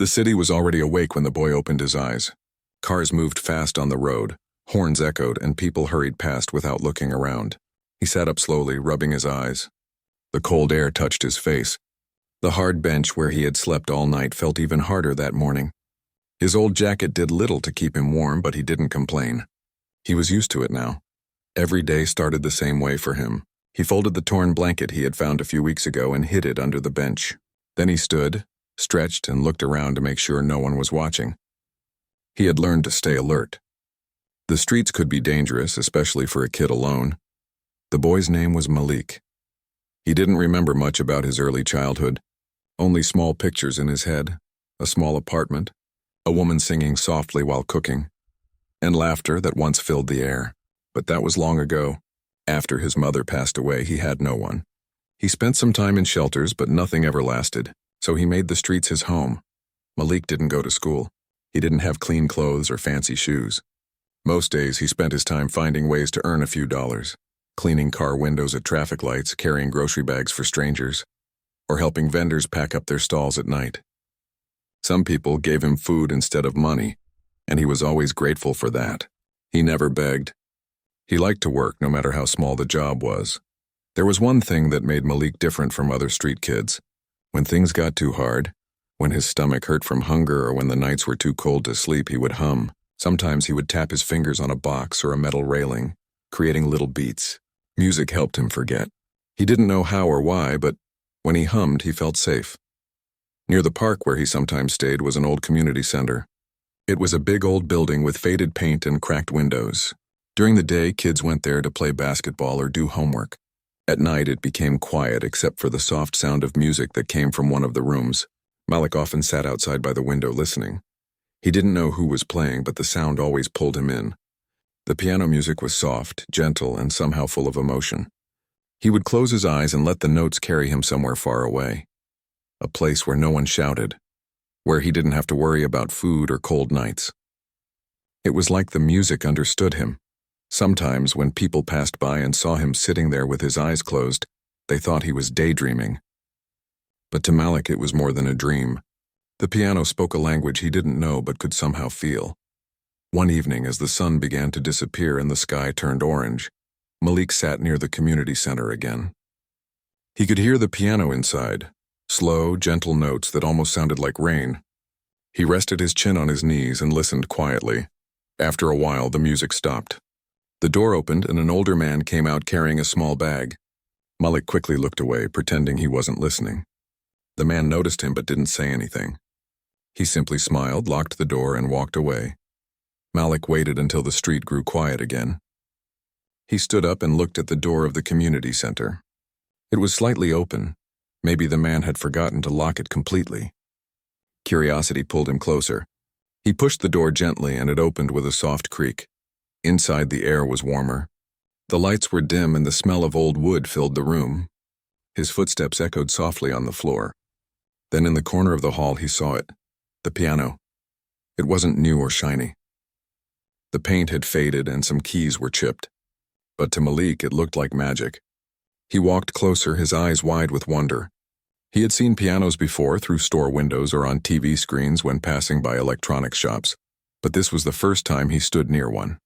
The city was already awake when the boy opened his eyes. Cars moved fast on the road, horns echoed, and people hurried past without looking around. He sat up slowly, rubbing his eyes. The cold air touched his face. The hard bench where he had slept all night felt even harder that morning. His old jacket did little to keep him warm, but he didn't complain. He was used to it now. Every day started the same way for him. He folded the torn blanket he had found a few weeks ago and hid it under the bench. Then he stood, stretched, and looked around to make sure no one was watching. He had learned to stay alert. The streets could be dangerous, especially for a kid alone. The boy's name was Malik. He didn't remember much about his early childhood, only small pictures in his head, a small apartment, a woman singing softly while cooking, and laughter that once filled the air. But that was long ago. After his mother passed away, he had no one. He spent some time in shelters, but nothing ever lasted, so he made the streets his home. Malik didn't go to school. He didn't have clean clothes or fancy shoes. Most days he spent his time finding ways to earn a few dollars, cleaning car windows at traffic lights, carrying grocery bags for strangers, or helping vendors pack up their stalls at night. Some people gave him food instead of money, and he was always grateful for that. He never begged. He liked to work, no matter how small the job was. There was one thing that made Malik different from other street kids. When things got too hard, when his stomach hurt from hunger or when the nights were too cold to sleep, he would hum. Sometimes he would tap his fingers on a box or a metal railing, creating little beats. Music helped him forget. He didn't know how or why, but when he hummed, he felt safe. Near the park where he sometimes stayed was an old community center. It was a big old building with faded paint and cracked windows. During the day, kids went there to play basketball or do homework. At night, it became quiet except for the soft sound of music that came from one of the rooms. Malik often sat outside by the window listening. He didn't know who was playing, but the sound always pulled him in. The piano music was soft, gentle, and somehow full of emotion. He would close his eyes and let the notes carry him somewhere far away. A place where no one shouted, where he didn't have to worry about food or cold nights. It was like the music understood him. Sometimes, when people passed by and saw him sitting there with his eyes closed, they thought he was daydreaming. But to Malik, it was more than a dream. The piano spoke a language he didn't know but could somehow feel. One evening, as the sun began to disappear and the sky turned orange, Malik sat near the community center again. He could hear the piano inside, slow, gentle notes that almost sounded like rain. He rested his chin on his knees and listened quietly. After a while, the music stopped. The door opened and an older man came out carrying a small bag. Malik quickly looked away, pretending he wasn't listening. The man noticed him but didn't say anything. He simply smiled, locked the door, and walked away. Malik waited until the street grew quiet again. He stood up and looked at the door of the community center. It was slightly open. Maybe the man had forgotten to lock it completely. Curiosity pulled him closer. He pushed the door gently and it opened with a soft creak. Inside, the air was warmer. The lights were dim and the smell of old wood filled the room. His footsteps echoed softly on the floor. Then in the corner of the hall he saw it, the piano. It wasn't new or shiny. The paint had faded and some keys were chipped. But to Malik it looked like magic. He walked closer, his eyes wide with wonder. He had seen pianos before through store windows or on TV screens when passing by electronics shops, but this was the first time he stood near one.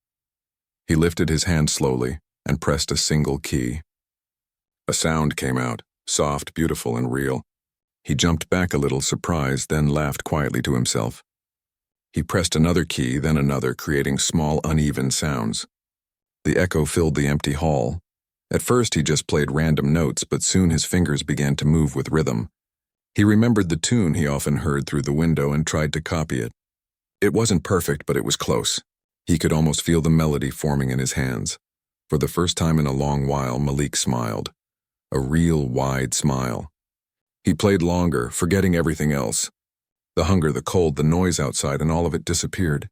He lifted his hand slowly and pressed a single key. A sound came out, soft, beautiful, and real. He jumped back a little, surprised, then laughed quietly to himself. He pressed another key, then another, creating small, uneven sounds. The echo filled the empty hall. At first he just played random notes, but soon his fingers began to move with rhythm. He remembered the tune he often heard through the window and tried to copy it. It wasn't perfect, but it was close. He could almost feel the melody forming in his hands. For the first time in a long while, Malik smiled. A real, wide smile. He played longer, forgetting everything else. The hunger, the cold, the noise outside, and all of it disappeared.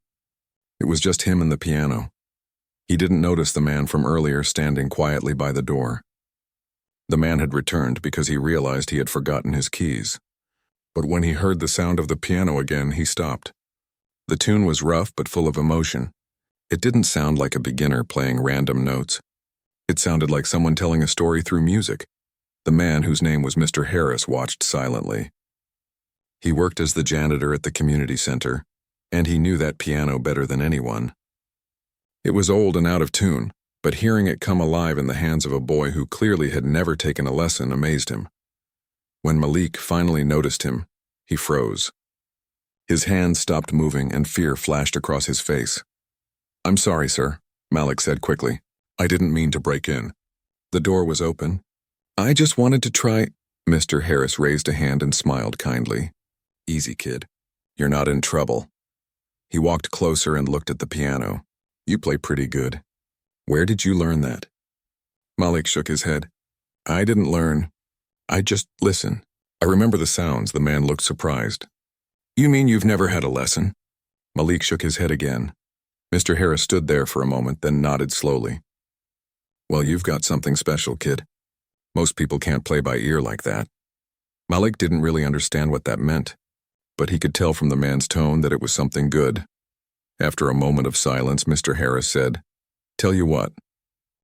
It was just him and the piano. He didn't notice the man from earlier standing quietly by the door. The man had returned because he realized he had forgotten his keys. But when he heard the sound of the piano again, he stopped. The tune was rough but full of emotion. It didn't sound like a beginner playing random notes. It sounded like someone telling a story through music. The man, whose name was Mr. Harris, watched silently. He worked as the janitor at the community center, and he knew that piano better than anyone. It was old and out of tune, but hearing it come alive in the hands of a boy who clearly had never taken a lesson amazed him. When Malik finally noticed him, he froze. His hands stopped moving and fear flashed across his face. "I'm sorry, sir," Malik said quickly. "I didn't mean to break in." The door was open. "I just wanted to try—" Mr. Harris raised a hand and smiled kindly. "Easy, kid. You're not in trouble." He walked closer and looked at the piano. "You play pretty good. Where did you learn that?" Malik shook his head. "I didn't learn. I just listen. I remember the sounds." The man looked surprised. "You mean you've never had a lesson?" Malik shook his head again. Mr. Harris stood there for a moment, then nodded slowly. "Well, you've got something special, kid. Most people can't play by ear like that." Malik didn't really understand what that meant, but he could tell from the man's tone that it was something good. After a moment of silence, Mr. Harris said, "Tell you what,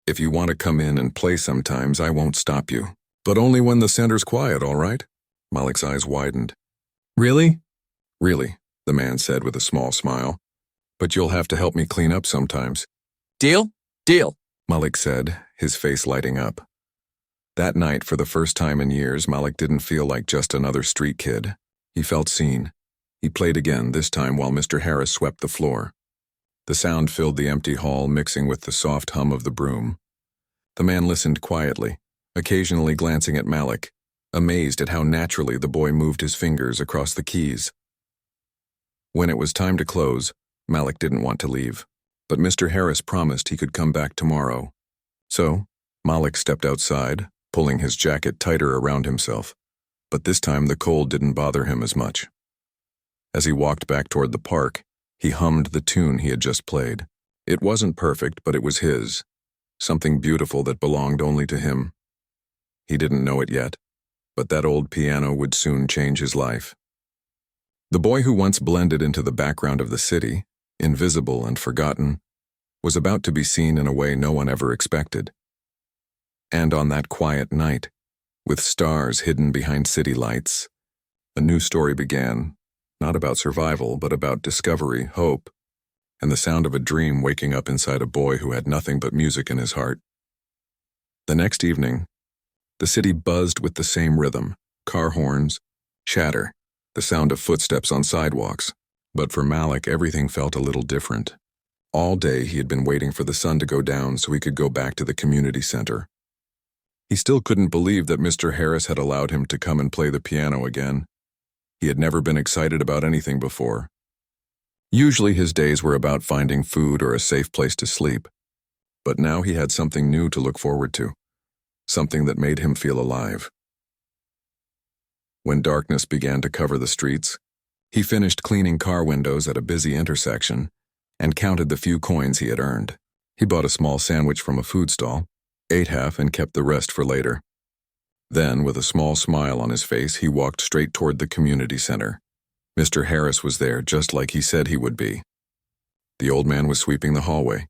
if you want to come in and play sometimes, I won't stop you. But only when the center's quiet, all right?" Malik's eyes widened. "Really?" "Really," the man said with a small smile. "But you'll have to help me clean up sometimes." "Deal? Deal," Malik said, his face lighting up. That night, for the first time in years, Malik didn't feel like just another street kid. He felt seen. He played again, this time while Mr. Harris swept the floor. The sound filled the empty hall, mixing with the soft hum of the broom. The man listened quietly, occasionally glancing at Malik, amazed at how naturally the boy moved his fingers across the keys. When it was time to close, Malik didn't want to leave, but Mr. Harris promised he could come back tomorrow. So, Malik stepped outside, pulling his jacket tighter around himself, but this time the cold didn't bother him as much. As he walked back toward the park, he hummed the tune he had just played. It wasn't perfect, but it was his, something beautiful that belonged only to him. He didn't know it yet, but that old piano would soon change his life. The boy who once blended into the background of the city, invisible and forgotten, was about to be seen in a way no one ever expected. And on that quiet night, with stars hidden behind city lights, a new story began, not about survival, but about discovery, hope, and the sound of a dream waking up inside a boy who had nothing but music in his heart. The next evening, the city buzzed with the same rhythm, car horns, chatter, the sound of footsteps on sidewalks. But for Malik, everything felt a little different. All day he had been waiting for the sun to go down so he could go back to the community center. He still couldn't believe that Mr. Harris had allowed him to come and play the piano again. He had never been excited about anything before. Usually his days were about finding food or a safe place to sleep. But now he had something new to look forward to, something that made him feel alive. When darkness began to cover the streets, he finished cleaning car windows at a busy intersection and counted the few coins he had earned. He bought a small sandwich from a food stall, ate half and kept the rest for later. Then, with a small smile on his face, he walked straight toward the community center. Mr. Harris was there, just like he said he would be. The old man was sweeping the hallway,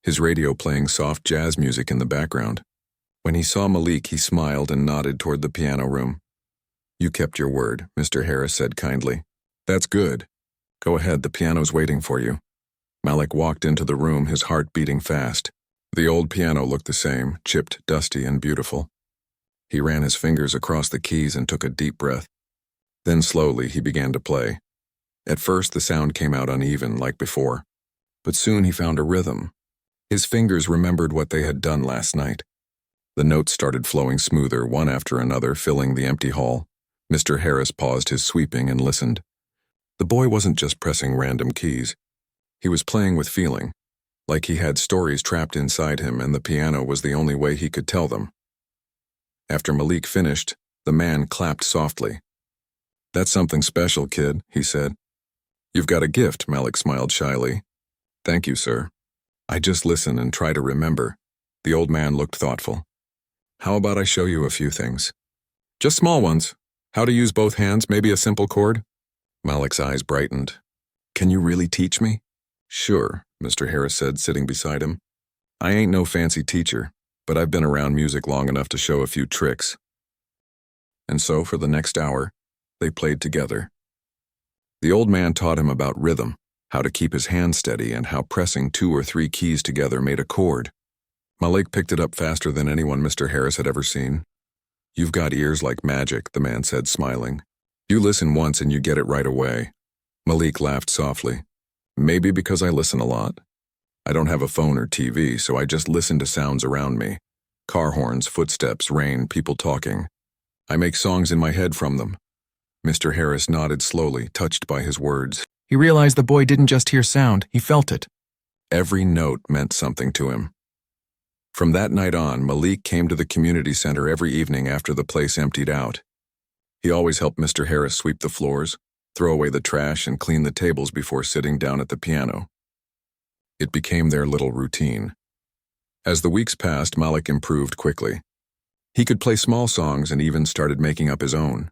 his radio playing soft jazz music in the background. When he saw Malik, he smiled and nodded toward the piano room. "You kept your word," Mr. Harris said kindly. "That's good. Go ahead, the piano's waiting for you." Malik walked into the room, his heart beating fast. The old piano looked the same, chipped, dusty, and beautiful. He ran his fingers across the keys and took a deep breath. Then slowly he began to play. At first the sound came out uneven, like before, but soon he found a rhythm. His fingers remembered what they had done last night. The notes started flowing smoother, one after another, filling the empty hall. Mr. Harris paused his sweeping and listened. The boy wasn't just pressing random keys. He was playing with feeling, like he had stories trapped inside him and the piano was the only way he could tell them. After Malik finished, the man clapped softly. "That's something special, kid," he said. "You've got a gift," Malik smiled shyly. "Thank you, sir. I just listen and try to remember." The old man looked thoughtful. "How about I show you a few things? Just small ones. How to use both hands, maybe a simple chord?" Malik's eyes brightened. "Can you really teach me?" "Sure," Mr. Harris said, sitting beside him. "I ain't no fancy teacher, but I've been around music long enough to show a few tricks." And so, for the next hour, they played together, The old man taught him about rhythm, how to keep his hand steady, and how pressing 2 or 3 keys together made a chord. Malik picked it up faster than anyone Mr. Harris had ever seen. "You've got ears like magic," the man said, smiling. "You listen once and you get it right away." Malik laughed softly. "Maybe because I listen a lot. I don't have a phone or TV, so I just listen to sounds around me. Car horns, footsteps, rain, people talking. I make songs in my head from them." Mr. Harris nodded slowly, touched by his words. He realized the boy didn't just hear sound, he felt it. Every note meant something to him. From that night on, Malik came to the community center every evening after the place emptied out. He always helped Mr. Harris sweep the floors, throw away the trash, and clean the tables before sitting down at the piano. It became their little routine. As the weeks passed, Malik improved quickly. He could play small songs and even started making up his own.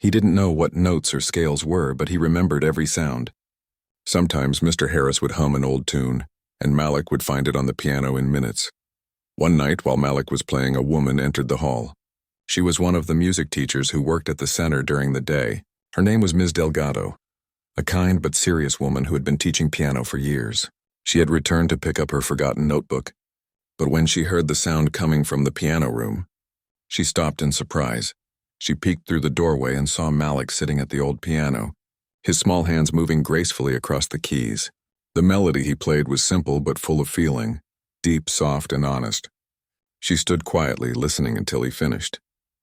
He didn't know what notes or scales were, but he remembered every sound. Sometimes Mr. Harris would hum an old tune, and Malik would find it on the piano in minutes. One night, while Malik was playing, a woman entered the hall. She was one of the music teachers who worked at the center during the day. Her name was Ms. Delgado, a kind but serious woman who had been teaching piano for years. She had returned to pick up her forgotten notebook, but when she heard the sound coming from the piano room, she stopped in surprise. She peeked through the doorway and saw Malik sitting at the old piano, his small hands moving gracefully across the keys. The melody he played was simple but full of feeling, deep, soft, and honest. She stood quietly, listening until he finished.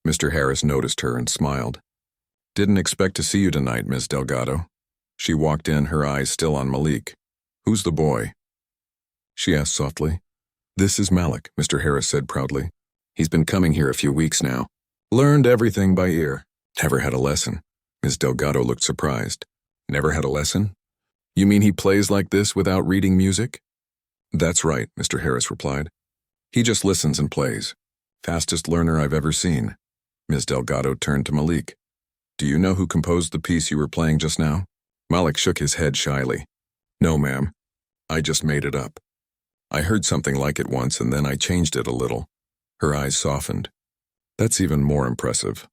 Mr. Harris noticed her and smiled. "Didn't expect to see you tonight, Miss Delgado." She walked in, her eyes still on Malik. "Who's the boy?" she asked softly. "This is Malik," Mr. Harris said proudly. "He's been coming here a few weeks now. Learned everything by ear. Never had a lesson." Ms. Delgado looked surprised. "Never had a lesson? You mean he plays like this without reading music?" "That's right," Mr. Harris replied. "He just listens and plays. Fastest learner I've ever seen." Ms. Delgado turned to Malik. "Do you know who composed the piece you were playing just now?" Malik shook his head shyly. "No, ma'am. I just made it up. I heard something like it once and then I changed it a little." Her eyes softened. "That's even more impressive."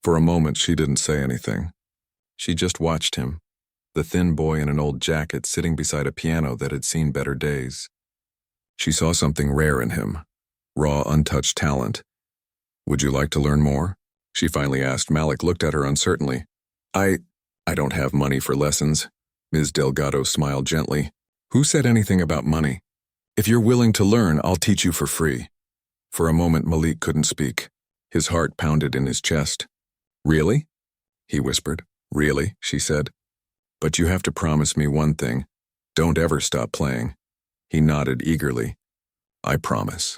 For a moment she didn't say anything. She just watched him, the thin boy in an old jacket sitting beside a piano that had seen better days. She saw something rare in him, raw, untouched talent. "Would you like to learn more?" she finally asked. Malik looked at her uncertainly. I don't have money for lessons." Ms. Delgado smiled gently. "Who said anything about money? If you're willing to learn, I'll teach you for free." For a moment, Malik couldn't speak. His heart pounded in his chest. "Really?" he whispered. "Really," she said. "But you have to promise me one thing. Don't ever stop playing." He nodded eagerly. "I promise."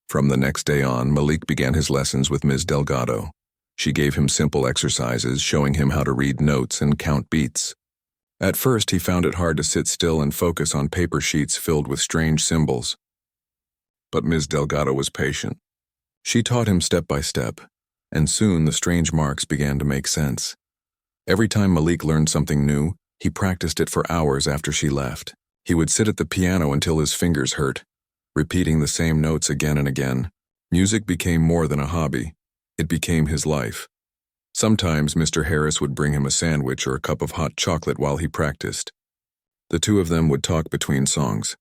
From the next day on, Malik began his lessons with Ms. Delgado. She gave him simple exercises, showing him how to read notes and count beats. At first, he found it hard to sit still and focus on paper sheets filled with strange symbols. But Ms. Delgado was patient. She taught him step by step, and soon the strange marks began to make sense. Every time Malik learned something new, he practiced it for hours after she left. He would sit at the piano until his fingers hurt, repeating the same notes again and again. Music became more than a hobby. It became his life. Sometimes Mr. Harris would bring him a sandwich or a cup of hot chocolate while he practiced. The two of them would talk between songs.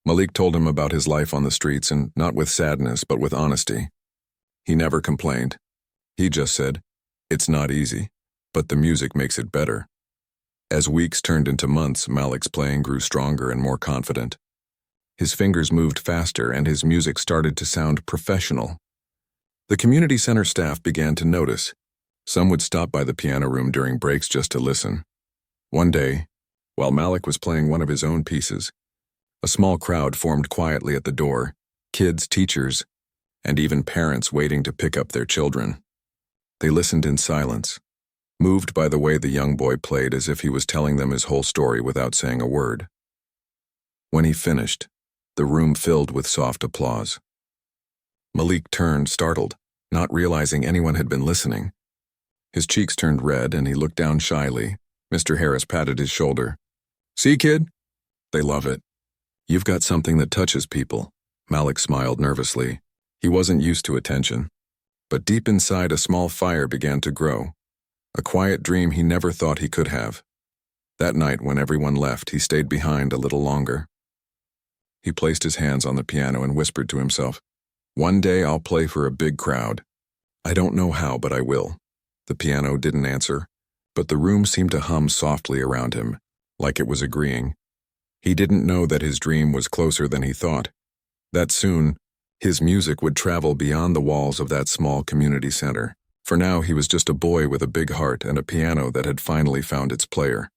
Malik told him about his life on the streets, and not with sadness, but with honesty. He never complained. He just said, "It's not easy, but the music makes it better." As weeks turned into months, Malik's playing grew stronger and more confident. His fingers moved faster, and his music started to sound professional. The community center staff began to notice. Some would stop by the piano room during breaks just to listen. One day, while Malik was playing one of his own pieces, a small crowd formed quietly at the door, kids, teachers, and even parents waiting to pick up their children. They listened in silence, moved by the way the young boy played, as if he was telling them his whole story without saying a word. When he finished, the room filled with soft applause. Malik turned, startled, not realizing anyone had been listening. His cheeks turned red, and he looked down shyly. Mr. Harris patted his shoulder. "See, kid? They love it. You've got something that touches people." Malik smiled nervously. He wasn't used to attention. But deep inside, a small fire began to grow. A quiet dream he never thought he could have. That night, when everyone left, he stayed behind a little longer. He placed his hands on the piano and whispered to himself, "One day I'll play for a big crowd. I don't know how, but I will." The piano didn't answer, but the room seemed to hum softly around him, like it was agreeing. He didn't know that his dream was closer than he thought, that soon his music would travel beyond the walls of that small community center. For now, he was just a boy with a big heart and a piano that had finally found its player.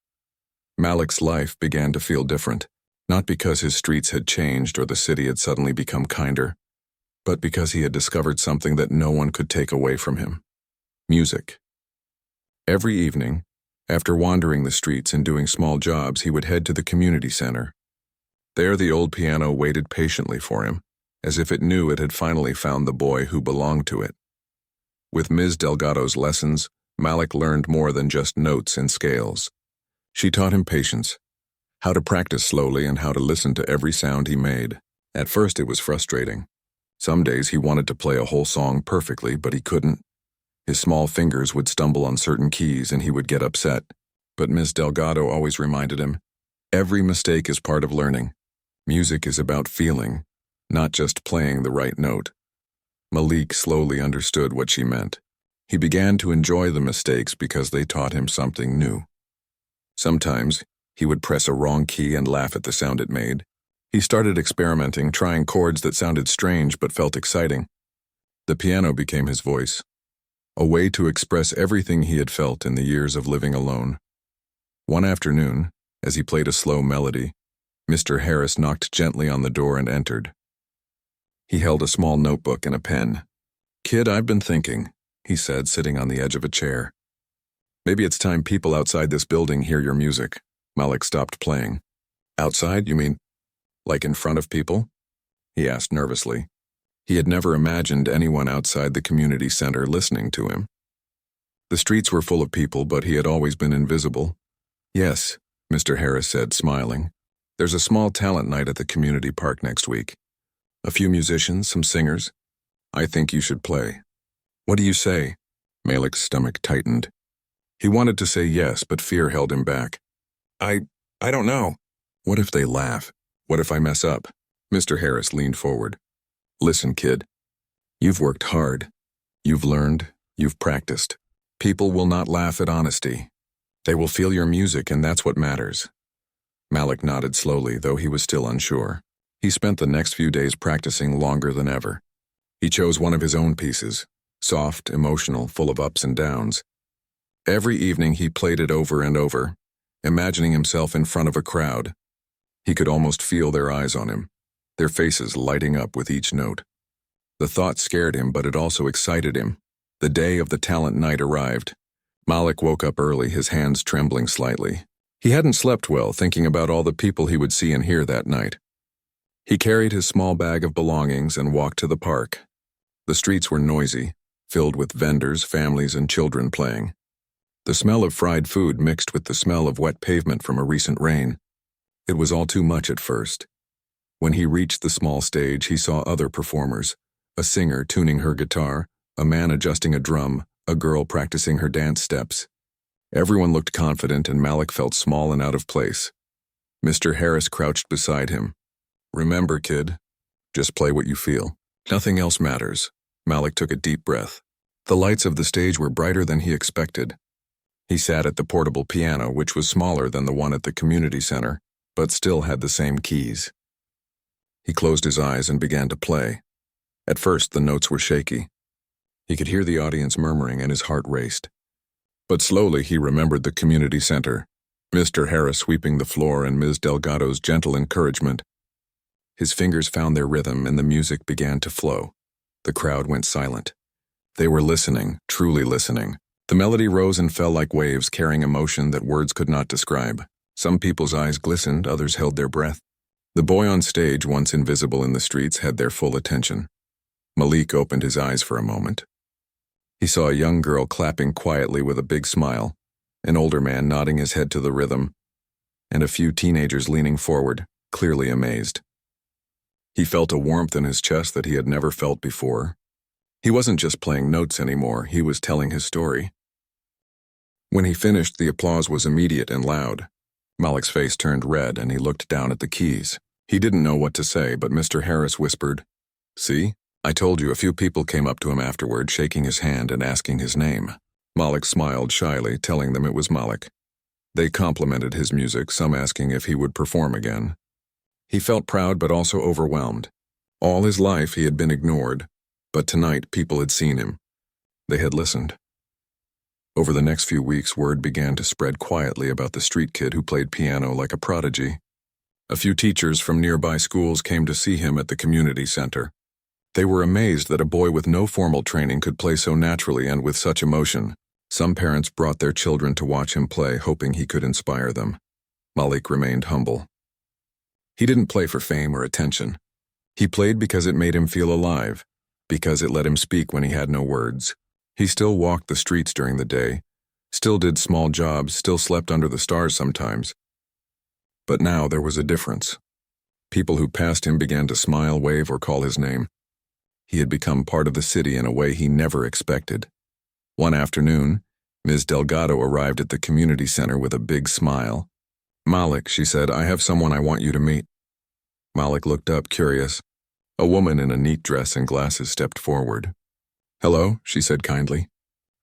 Malik's life began to feel different, not because his streets had changed or the city had suddenly become kinder, but because he had discovered something that no one could take away from him: music. Every evening, after wandering the streets and doing small jobs, he would head to the community center. There the old piano waited patiently for him, as if it knew it had finally found the boy who belonged to it. With Ms. Delgado's lessons, Malik learned more than just notes and scales. She taught him patience, how to practice slowly and how to listen to every sound he made. At first it was frustrating. Some days he wanted to play a whole song perfectly, but he couldn't. His small fingers would stumble on certain keys and he would get upset. But Ms. Delgado always reminded him, every mistake is part of learning. Music is about feeling, not just playing the right note. Malik slowly understood what she meant. He began to enjoy the mistakes because they taught him something new. Sometimes he would press a wrong key and laugh at the sound it made. He started experimenting, trying chords that sounded strange but felt exciting. The piano became his voice, a way to express everything he had felt in the years of living alone. One afternoon, as he played a slow melody, Mr. Harris knocked gently on the door and entered. He held a small notebook and a pen. "Kid, I've been thinking," he said, sitting on the edge of a chair. "Maybe it's time people outside this building hear your music." Malik stopped playing. "Outside, you mean? Like in front of people?" he asked nervously. He had never imagined anyone outside the community center listening to him. The streets were full of people, but he had always been invisible. "Yes," Mr. Harris said, smiling. "There's a small talent night at the community park next week. A few musicians, some singers. I think you should play. What do you say?" Malik's stomach tightened. He wanted to say yes, but fear held him back. I don't know." "What if they laugh? What if I mess up?" Mr. Harris leaned forward. "Listen, kid. You've worked hard. You've learned. You've practiced. People will not laugh at honesty. They will feel your music, and that's what matters." Malik nodded slowly, though he was still unsure. He spent the next few days practicing longer than ever. He chose one of his own pieces, soft, emotional, full of ups and downs. Every evening he played it over and over, imagining himself in front of a crowd. He could almost feel their eyes on him, their faces lighting up with each note. The thought scared him, but it also excited him. The day of the talent night arrived. Malik woke up early, his hands trembling slightly. He hadn't slept well, thinking about all the people he would see and hear that night. He carried his small bag of belongings and walked to the park. The streets were noisy, filled with vendors, families, and children playing. The smell of fried food mixed with the smell of wet pavement from a recent rain. It was all too much at first. When he reached the small stage, he saw other performers, a singer tuning her guitar, a man adjusting a drum, a girl practicing her dance steps. Everyone looked confident, and Malik felt small and out of place. Mr. Harris crouched beside him. "Remember, kid, just play what you feel. Nothing else matters." Malik took a deep breath. The lights of the stage were brighter than he expected. He sat at the portable piano, which was smaller than the one at the community center, but still had the same keys. He closed his eyes and began to play. At first, the notes were shaky. He could hear the audience murmuring and his heart raced. But slowly he remembered the community center, Mr. Harris sweeping the floor and Ms. Delgado's gentle encouragement. His fingers found their rhythm and the music began to flow. The crowd went silent. They were listening, truly listening. The melody rose and fell like waves, carrying emotion that words could not describe. Some people's eyes glistened, others held their breath. The boy on stage, once invisible in the streets, had their full attention. Malik opened his eyes for a moment. He saw a young girl clapping quietly with a big smile, an older man nodding his head to the rhythm, and a few teenagers leaning forward, clearly amazed. He felt a warmth in his chest that he had never felt before. He wasn't just playing notes anymore, he was telling his story. When he finished, the applause was immediate and loud. Malik's face turned red and he looked down at the keys. He didn't know what to say, but Mr. Harris whispered, "See? I told you." A few people came up to him afterward, shaking his hand and asking his name. Malik smiled shyly, telling them it was Malik. They complimented his music, some asking if he would perform again. He felt proud but also overwhelmed. All his life he had been ignored, but tonight people had seen him. They had listened. Over the next few weeks, word began to spread quietly about the street kid who played piano like a prodigy. A few teachers from nearby schools came to see him at the community center. They were amazed that a boy with no formal training could play so naturally and with such emotion. Some parents brought their children to watch him play, hoping he could inspire them. Malik remained humble. He didn't play for fame or attention. He played because it made him feel alive, because it let him speak when he had no words. He still walked the streets during the day, still did small jobs, still slept under the stars sometimes. But now there was a difference. People who passed him began to smile, wave, or call his name. He had become part of the city in a way he never expected. One afternoon, Ms. Delgado arrived at the community center with a big smile. "Malik," she said, "I have someone I want you to meet." Malik looked up, curious. A woman in a neat dress and glasses stepped forward. "Hello," she said kindly.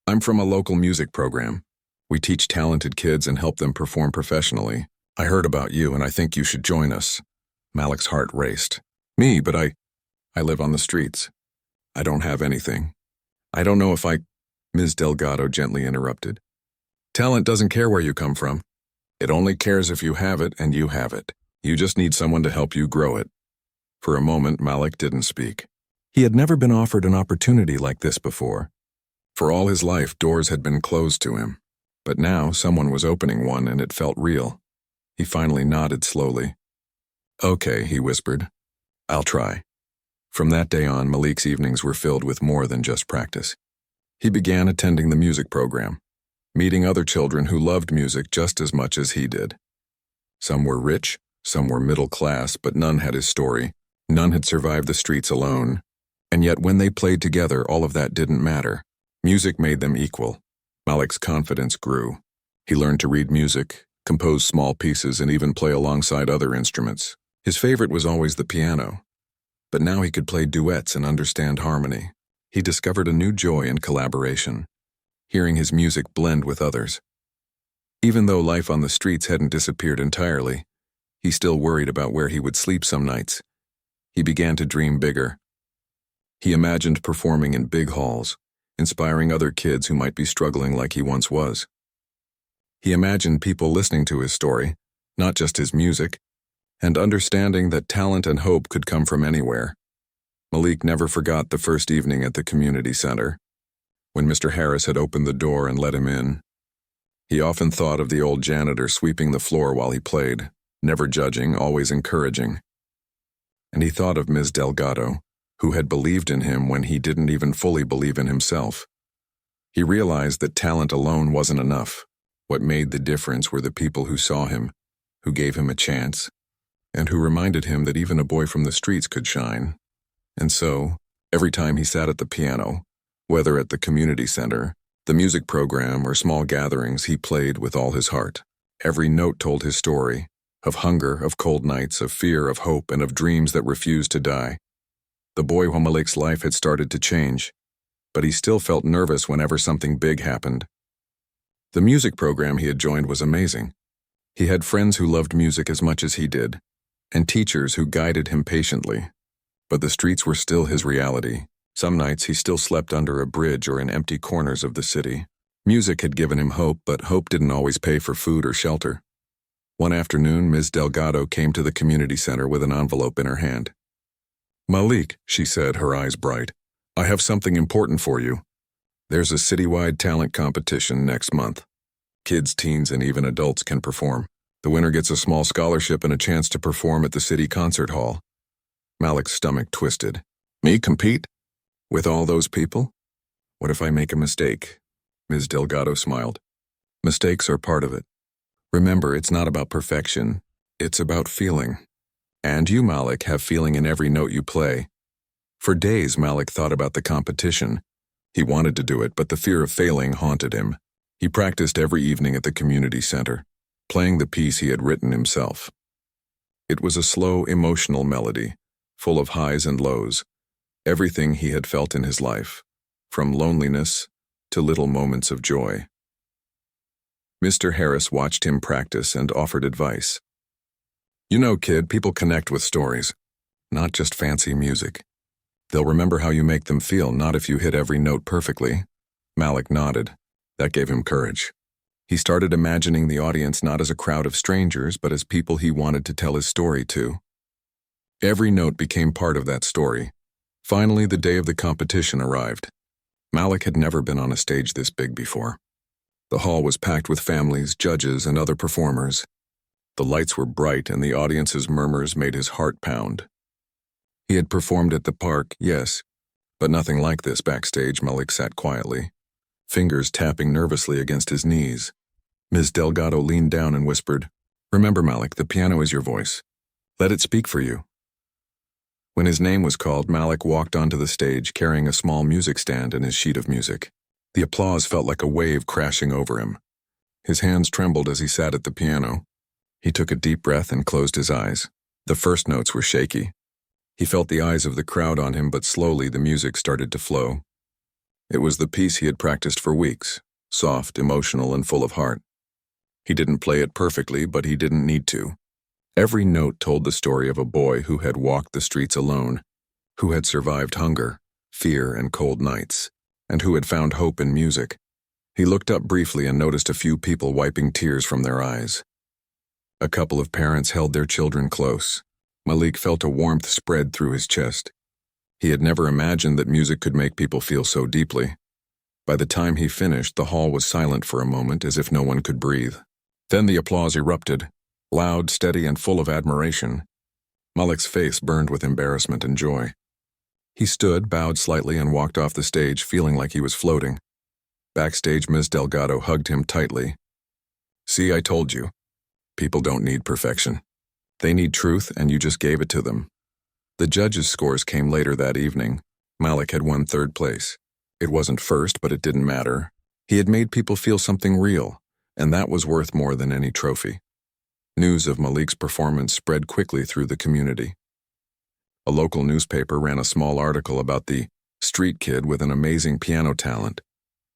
"I'm from a local music program. We teach talented kids and help them perform professionally. I heard about you and I think you should join us." Malik's heart raced. "Me, but I live on the streets. I don't have anything. I don't know if I—" Ms. Delgado gently interrupted. "Talent doesn't care where you come from. It only cares if you have it, and you have it. You just need someone to help you grow it." For a moment, Malik didn't speak. He had never been offered an opportunity like this before. For all his life, doors had been closed to him. But now, someone was opening one, and it felt real. He finally nodded slowly. "Okay," he whispered. "I'll try." From that day on, Malik's evenings were filled with more than just practice. He began attending the music program, meeting other children who loved music just as much as he did. Some were rich, some were middle class, but none had his story. None had survived the streets alone. And yet when they played together, all of that didn't matter. Music made them equal. Malik's confidence grew. He learned to read music, compose small pieces, and even play alongside other instruments. His favorite was always the piano. But now he could play duets and understand harmony. He discovered a new joy in collaboration, hearing his music blend with others. Even though life on the streets hadn't disappeared entirely, he still worried about where he would sleep some nights. He began to dream bigger. He imagined performing in big halls, inspiring other kids who might be struggling like he once was. He imagined people listening to his story, not just his music, and understanding that talent and hope could come from anywhere. Malik never forgot the first evening at the community center, when Mr. Harris had opened the door and let him in. He often thought of the old janitor sweeping the floor while he played, never judging, always encouraging. And he thought of Ms. Delgado, who had believed in him when he didn't even fully believe in himself. He realized that talent alone wasn't enough. What made the difference were the people who saw him, who gave him a chance, and who reminded him that even a boy from the streets could shine. And so, every time he sat at the piano, whether at the community center, the music program, or small gatherings, he played with all his heart. Every note told his story, of hunger, of cold nights, of fear, of hope, and of dreams that refused to die. The boy Malik's life had started to change, but he still felt nervous whenever something big happened. The music program he had joined was amazing. He had friends who loved music as much as he did, and teachers who guided him patiently. But the streets were still his reality. Some nights he still slept under a bridge or in empty corners of the city. Music had given him hope, but hope didn't always pay for food or shelter. One afternoon, Ms. Delgado came to the community center with an envelope in her hand. "Malik," she said, her eyes bright, "I have something important for you. There's a citywide talent competition next month. Kids, teens, and even adults can perform. The winner gets a small scholarship and a chance to perform at the city concert hall." Malik's stomach twisted. "Me compete? With all those people? What if I make a mistake?" Ms. Delgado smiled. "Mistakes are part of it. Remember, it's not about perfection. It's about feeling. And you, Malik, have feeling in every note you play." For days, Malik thought about the competition. He wanted to do it, but the fear of failing haunted him. He practiced every evening at the community center. playing the piece he had written himself. It was a slow, emotional melody, full of highs and lows, everything he had felt in his life, from loneliness to little moments of joy. Mr. Harris watched him practice and offered advice. "You know, kid, people connect with stories, not just fancy music. They'll remember how you make them feel, not if you hit every note perfectly." Malik nodded. That gave him courage. He started imagining the audience not as a crowd of strangers, but as people he wanted to tell his story to. Every note became part of that story. Finally, the day of the competition arrived. Malik had never been on a stage this big before. The hall was packed with families, judges, and other performers. The lights were bright, and the audience's murmurs made his heart pound. He had performed at the park, yes, but nothing like this backstage. Malik sat quietly, fingers tapping nervously against his knees. Ms. Delgado leaned down and whispered, "Remember, Malik, the piano is your voice. Let it speak for you." When his name was called, Malik walked onto the stage carrying a small music stand and his sheet of music. The applause felt like a wave crashing over him. His hands trembled as he sat at the piano. He took a deep breath and closed his eyes. The first notes were shaky. He felt the eyes of the crowd on him, but slowly the music started to flow. It was the piece he had practiced for weeks, soft, emotional, and full of heart. He didn't play it perfectly, but he didn't need to. Every note told the story of a boy who had walked the streets alone, who had survived hunger, fear, and cold nights, and who had found hope in music. He looked up briefly and noticed a few people wiping tears from their eyes. A couple of parents held their children close. Malik felt a warmth spread through his chest. He had never imagined that music could make people feel so deeply. By the time he finished, the hall was silent for a moment, as if no one could breathe. Then the applause erupted, loud, steady, and full of admiration. Malik's face burned with embarrassment and joy. He stood, bowed slightly, and walked off the stage, feeling like he was floating. Backstage, Ms. Delgado hugged him tightly. "See, I told you. People don't need perfection. They need truth, and you just gave it to them." The judges' scores came later that evening. Malik had won third place. It wasn't first, but it didn't matter. He had made people feel something real, and that was worth more than any trophy. News of Malik's performance spread quickly through the community. A local newspaper ran a small article about the street kid with an amazing piano talent,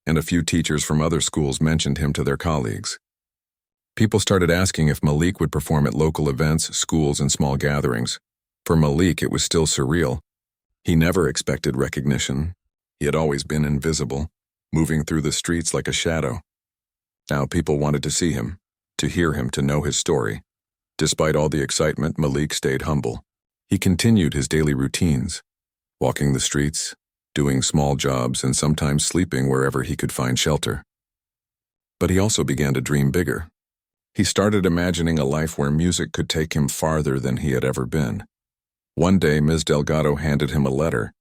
and a few teachers from other schools mentioned him to their colleagues. People started asking if Malik would perform at local events, schools, and small gatherings. For Malik, it was still surreal. He never expected recognition. He had always been invisible, moving through the streets like a shadow. Now people wanted to see him, to hear him, to know his story. Despite all the excitement, Malik stayed humble. He continued his daily routines, walking the streets, doing small jobs, and sometimes sleeping wherever he could find shelter. But he also began to dream bigger. He started imagining a life where music could take him farther than he had ever been. One day, Ms. Delgado handed him a letter.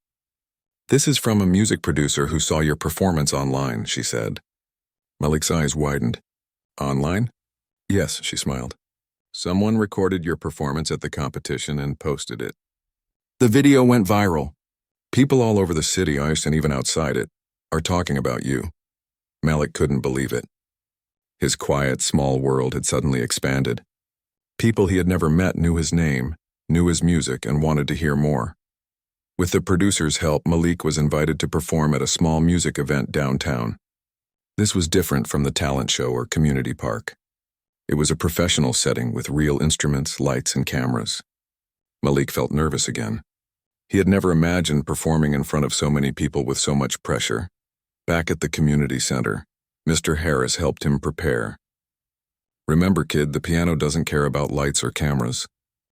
"This is from a music producer who saw your performance online," she said. Malik's eyes widened. "Online?" "Yes," she smiled. "Someone recorded your performance at the competition and posted it. The video went viral. People all over the city, and even outside it, are talking about you." Malik couldn't believe it. His quiet, small world had suddenly expanded. People he had never met knew his name, knew his music, and wanted to hear more. With the producer's help, Malik was invited to perform at a small music event downtown. This was different from the talent show or community park. It was a professional setting with real instruments, lights, and cameras. Malik felt nervous again. He had never imagined performing in front of so many people with so much pressure. Back at the community center, Mr. Harris helped him prepare. "Remember, kid, the piano doesn't care about lights or cameras.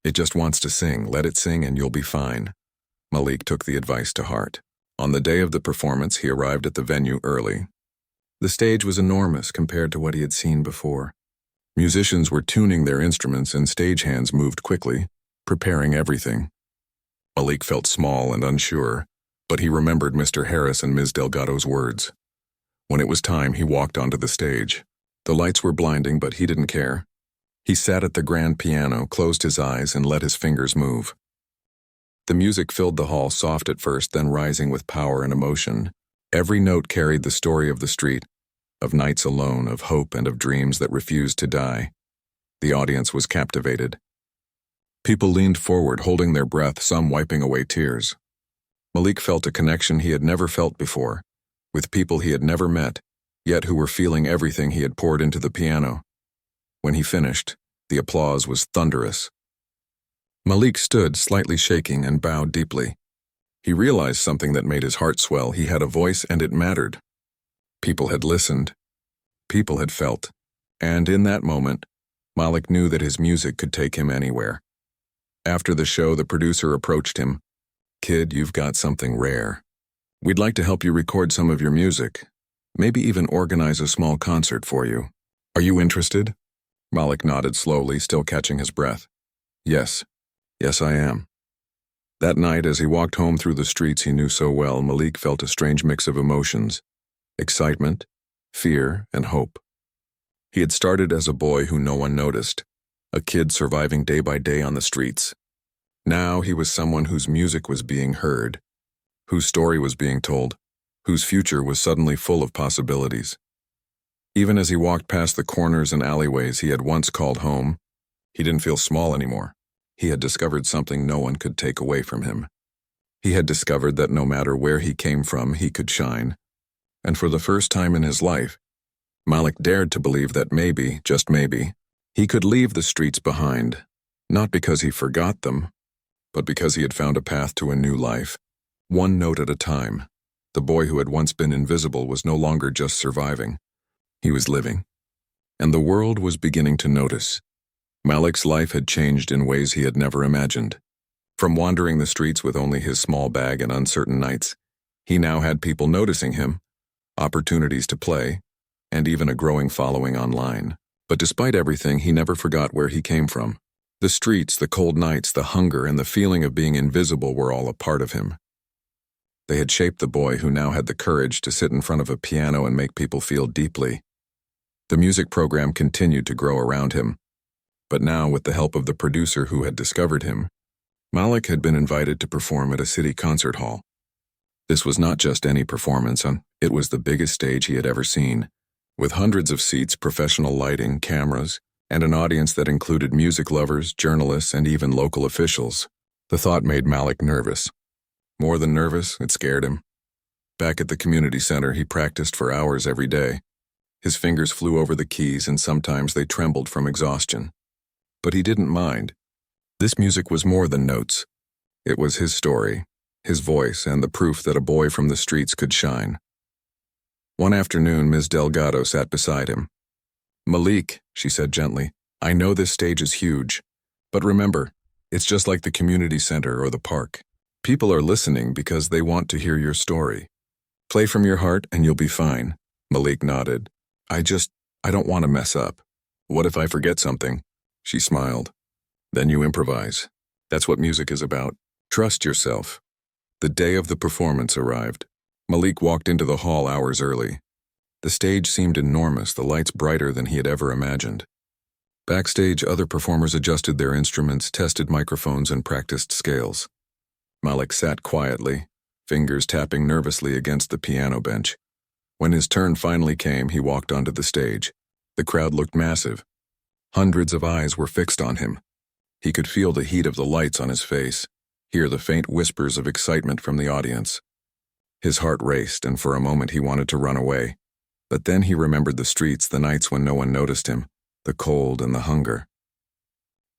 It just wants to sing. Let it sing and you'll be fine." Malik took the advice to heart. On the day of the performance, he arrived at the venue early. The stage was enormous compared to what he had seen before. Musicians were tuning their instruments and stagehands moved quickly, preparing everything. Malik felt small and unsure, but he remembered Mr. Harris and Ms. Delgado's words. When it was time, he walked onto the stage. The lights were blinding, but he didn't care. He sat at the grand piano, closed his eyes, and let his fingers move. The music filled the hall, soft at first, then rising with power and emotion. Every note carried the story of the street, of nights alone, of hope, and of dreams that refused to die. The audience was captivated. People leaned forward, holding their breath, some wiping away tears. Malik felt a connection he had never felt before, with people he had never met, yet who were feeling everything he had poured into the piano. When he finished, the applause was thunderous. Malik stood, slightly shaking, and bowed deeply. He realized something that made his heart swell. He had a voice, and it mattered. People had listened. People had felt. And in that moment, Malik knew that his music could take him anywhere. After the show, the producer approached him. "Kid, you've got something rare. We'd like to help you record some of your music. Maybe even organize a small concert for you. Are you interested?" Malik nodded slowly, still catching his breath. "Yes. Yes, I am." That night, as he walked home through the streets he knew so well, Malik felt a strange mix of emotions: excitement, fear, and hope. He had started as a boy who no one noticed, a kid surviving day by day on the streets. Now he was someone whose music was being heard, whose story was being told, whose future was suddenly full of possibilities. Even as he walked past the corners and alleyways he had once called home, he didn't feel small anymore. He had discovered something no one could take away from him. He had discovered that no matter where he came from, he could shine. And for the first time in his life, Malik dared to believe that maybe, just maybe, he could leave the streets behind, not because he forgot them, but because he had found a path to a new life. One note at a time, the boy who had once been invisible was no longer just surviving. He was living. And the world was beginning to notice. Malik's life had changed in ways he had never imagined. From wandering the streets with only his small bag and uncertain nights, he now had people noticing him, opportunities to play, and even a growing following online. But despite everything, he never forgot where he came from. The streets, the cold nights, the hunger, and the feeling of being invisible were all a part of him. They had shaped the boy who now had the courage to sit in front of a piano and make people feel deeply. The music program continued to grow around him. But now, with the help of the producer who had discovered him, Malik had been invited to perform at a city concert hall. This was not just any performance, it was the biggest stage he had ever seen, with hundreds of seats, professional lighting, cameras, and an audience that included music lovers, journalists, and even local officials. The thought made Malik nervous. More than nervous, it scared him. Back at the community center, he practiced for hours every day. His fingers flew over the keys, and sometimes they trembled from exhaustion. But he didn't mind. This music was more than notes. It was his story, his voice, and the proof that a boy from the streets could shine. One afternoon, Ms. Delgado sat beside him. "Malik," she said gently, "I know this stage is huge, but remember, it's just like the community center or the park. People are listening because they want to hear your story. Play from your heart and you'll be fine." Malik nodded. I don't want to mess up. What if I forget something?" She smiled. "Then you improvise. That's what music is about. Trust yourself." The day of the performance arrived. Malik walked into the hall hours early. The stage seemed enormous, the lights brighter than he had ever imagined. Backstage, other performers adjusted their instruments, tested microphones, and practiced scales. Malik sat quietly, fingers tapping nervously against the piano bench. When his turn finally came, he walked onto the stage. The crowd looked massive. Hundreds of eyes were fixed on him. He could feel the heat of the lights on his face, hear the faint whispers of excitement from the audience. His heart raced, and for a moment he wanted to run away. But then he remembered the streets, the nights when no one noticed him, the cold and the hunger.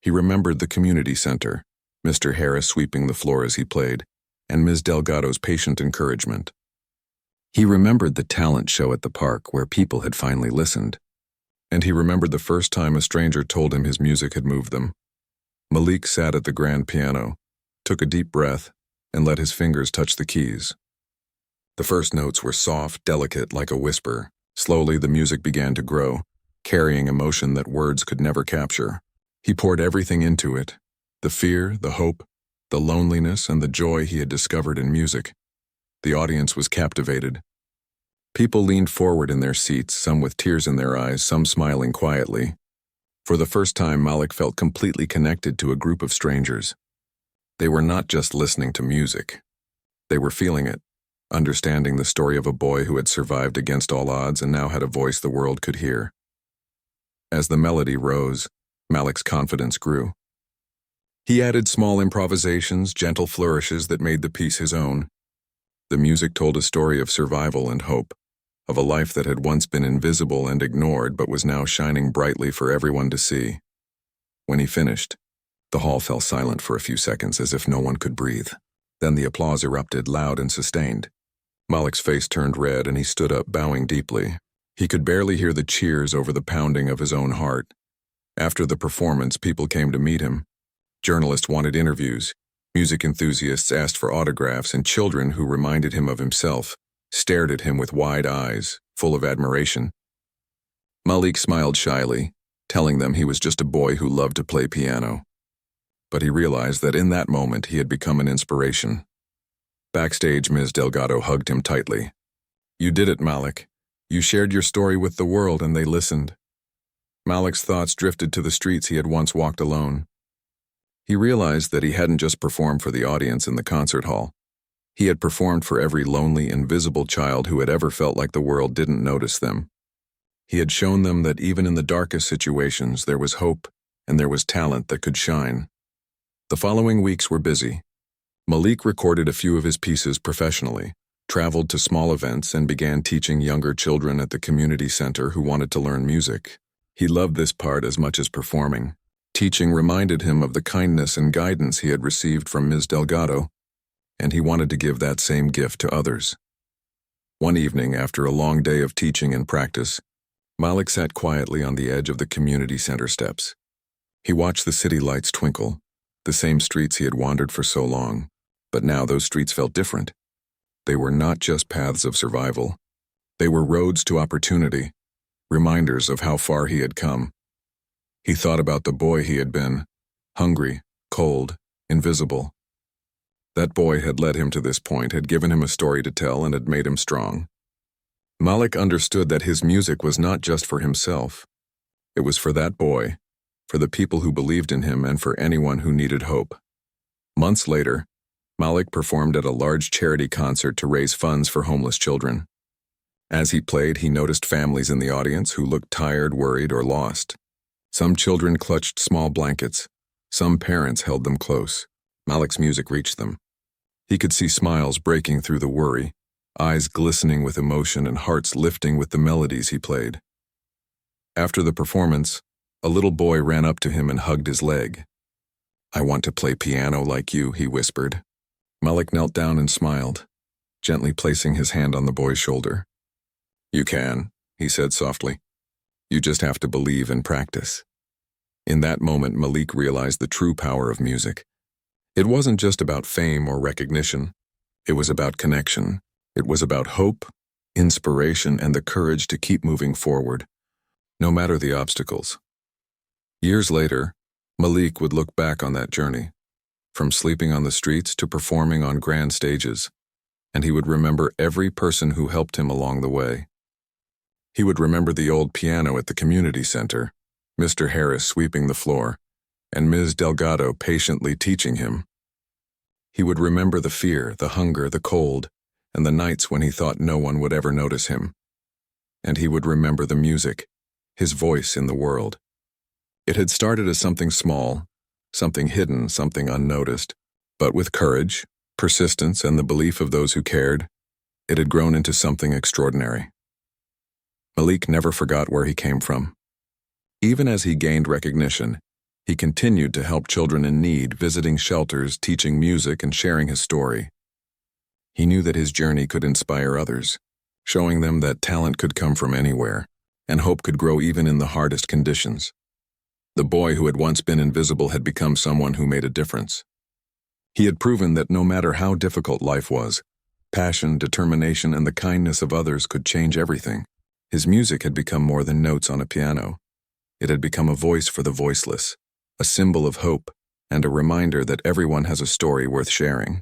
He remembered the community center, Mr. Harris sweeping the floor as he played, and Ms. Delgado's patient encouragement. He remembered the talent show at the park where people had finally listened. And he remembered the first time a stranger told him his music had moved them. Malik sat at the grand piano, took a deep breath, and let his fingers touch the keys. The first notes were soft, delicate, like a whisper. Slowly, the music began to grow, carrying emotion that words could never capture. He poured everything into it, the fear, the hope, the loneliness, and the joy he had discovered in music. The audience was captivated. People leaned forward in their seats, some with tears in their eyes, some smiling quietly. For the first time, Malik felt completely connected to a group of strangers. They were not just listening to music. They were feeling it, understanding the story of a boy who had survived against all odds and now had a voice the world could hear. As the melody rose, Malik's confidence grew. He added small improvisations, gentle flourishes that made the piece his own. The music told a story of survival and hope, of a life that had once been invisible and ignored but was now shining brightly for everyone to see. When he finished, the hall fell silent for a few seconds as if no one could breathe. Then the applause erupted, loud and sustained. Malik's face turned red and he stood up, bowing deeply. He could barely hear the cheers over the pounding of his own heart. After the performance, people came to meet him. Journalists wanted interviews, music enthusiasts asked for autographs, and children who reminded him of himself stared at him with wide eyes, full of admiration. Malik smiled shyly, telling them he was just a boy who loved to play piano. But he realized that in that moment he had become an inspiration. Backstage, Ms. Delgado hugged him tightly. "You did it, Malik. You shared your story with the world and they listened." Malik's thoughts drifted to the streets he had once walked alone. He realized that he hadn't just performed for the audience in the concert hall. He had performed for every lonely, invisible child who had ever felt like the world didn't notice them. He had shown them that even in the darkest situations there was hope and there was talent that could shine. The following weeks were busy. Malik recorded a few of his pieces professionally, traveled to small events, and began teaching younger children at the community center who wanted to learn music. He loved this part as much as performing. Teaching reminded him of the kindness and guidance he had received from Ms. Delgado, and he wanted to give that same gift to others. One evening, after a long day of teaching and practice, Malik sat quietly on the edge of the community center steps. He watched the city lights twinkle, the same streets he had wandered for so long, but now those streets felt different. They were not just paths of survival. They were roads to opportunity, reminders of how far he had come. He thought about the boy he had been, hungry, cold, invisible. That boy had led him to this point, had given him a story to tell, and had made him strong. Malik understood that his music was not just for himself. It was for that boy, for the people who believed in him, and for anyone who needed hope. Months later, Malik performed at a large charity concert to raise funds for homeless children. As he played, he noticed families in the audience who looked tired, worried, or lost. Some children clutched small blankets. Some parents held them close. Malik's music reached them. He could see smiles breaking through the worry, eyes glistening with emotion, and hearts lifting with the melodies he played. After the performance, a little boy ran up to him and hugged his leg. "I want to play piano like you," he whispered. Malik knelt down and smiled, gently placing his hand on the boy's shoulder. "You can," he said softly. "You just have to believe and practice." In that moment, Malik realized the true power of music. It wasn't just about fame or recognition. It was about connection. It was about hope, inspiration, and the courage to keep moving forward, no matter the obstacles. Years later, Malik would look back on that journey, from sleeping on the streets to performing on grand stages, and he would remember every person who helped him along the way. He would remember the old piano at the community center, Mr. Harris sweeping the floor, and Ms. Delgado patiently teaching him. He would remember the fear, the hunger, the cold, and the nights when he thought no one would ever notice him. And he would remember the music, his voice in the world. It had started as something small, something hidden, something unnoticed, but with courage, persistence, and the belief of those who cared, it had grown into something extraordinary. Malik never forgot where he came from. Even as he gained recognition, he continued to help children in need, visiting shelters, teaching music, and sharing his story. He knew that his journey could inspire others, showing them that talent could come from anywhere, and hope could grow even in the hardest conditions. The boy who had once been invisible had become someone who made a difference. He had proven that no matter how difficult life was, passion, determination, and the kindness of others could change everything. His music had become more than notes on a piano. It had become a voice for the voiceless, a symbol of hope, and a reminder that everyone has a story worth sharing.